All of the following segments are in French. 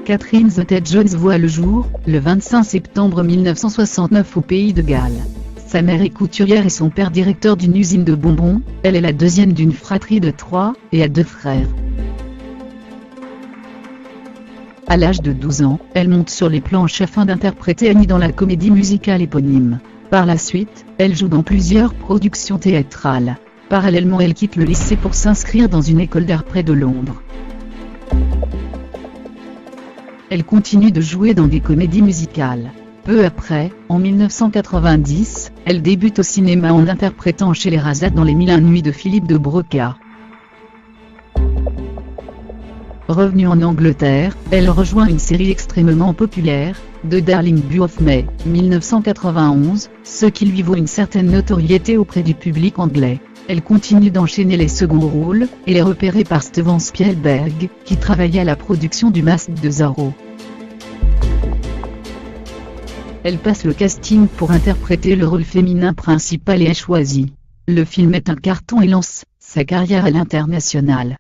Catherine Zeta-Jones voit le jour, le 25 septembre 1969 au Pays de Galles. Sa mère est couturière et son père directeur d'une usine de bonbons. Elle est la deuxième d'une fratrie de 3, et a 2 frères. À l'âge de 12 ans, elle monte sur les planches afin d'interpréter Annie dans la comédie musicale éponyme. Par la suite, elle joue dans plusieurs productions théâtrales. Parallèlement, elle quitte le lycée pour s'inscrire dans une école d'art près de Londres. Elle continue de jouer dans des comédies musicales. Peu après, en 1990, elle débute au cinéma en interprétant Scheherazade dans Les 1001 nuits de Philippe de Broca. Revenue en Angleterre, elle rejoint une série extrêmement populaire, The Darling Bull of May, 1991, ce qui lui vaut une certaine notoriété auprès du public anglais. Elle continue d'enchaîner les seconds rôles, et est repérée par Steven Spielberg, qui travaillait à la production du Masque de Zorro. Elle passe le casting pour interpréter le rôle féminin principal et est choisie. Le film est un carton et lance sa carrière à l'international.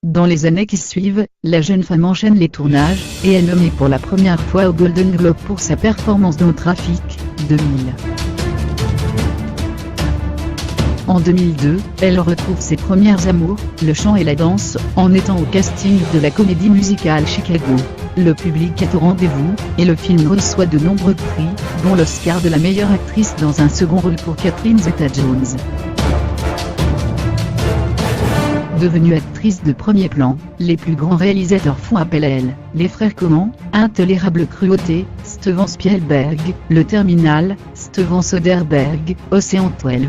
Dans les années qui suivent, la jeune femme enchaîne les tournages, et est nommée pour la première fois au Golden Globe pour sa performance dans Traffic, 2000. En 2002, elle retrouve ses premières amours, le chant et la danse, en étant au casting de la comédie musicale Chicago. Le public est au rendez-vous, et le film reçoit de nombreux prix, dont l'Oscar de la meilleure actrice dans un second rôle pour Catherine Zeta-Jones. Devenue actrice de premier plan, les plus grands réalisateurs font appel à elle. Les frères Coen, Intolérable cruauté, Steven Spielberg, Le Terminal, Steven Soderbergh, Ocean 12.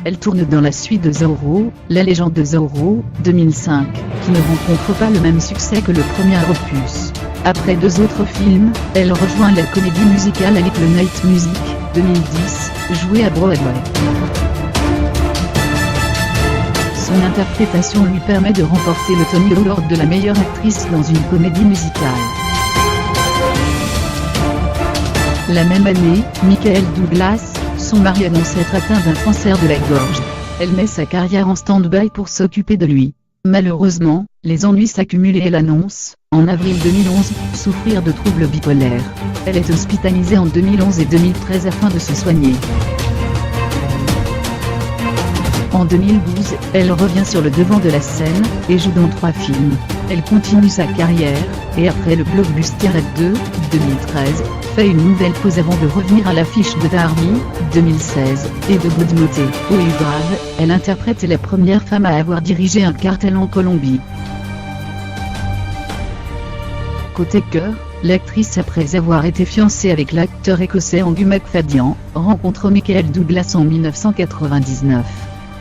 Elle tourne dans la suite de Zorro, La légende de Zorro, 2005, qui ne rencontre pas le même succès que le premier opus. Après 2 autres films, elle rejoint la comédie musicale A Little Night Music, 2010, jouée à Broadway. Son interprétation lui permet de remporter le Tony Award de la meilleure actrice dans une comédie musicale. La même année, Michael Douglas, son mari, annonce être atteint d'un cancer de la gorge. Elle met sa carrière en stand-by pour s'occuper de lui. Malheureusement, les ennuis s'accumulent et elle annonce, en avril 2011, souffrir de troubles bipolaires. Elle est hospitalisée en 2011 et 2013 afin de se soigner. En 2012, elle revient sur le devant de la scène, et joue dans 3 films. Elle continue sa carrière, et après le blockbuster Red 2, 2013, fait une nouvelle pause avant de revenir à l'affiche de The Army, 2016, et de Good Moté, au Grave. Elle interprète la première femme à avoir dirigé un cartel en Colombie. Côté cœur, l'actrice, après avoir été fiancée avec l'acteur écossais Angus MacFadyen, rencontre Michael Douglas en 1999.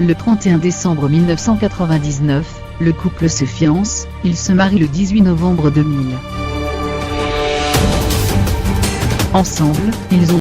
Le 31 décembre 1999, le couple se fiance, il se marie le 18 novembre 2000. Ensemble, ils ont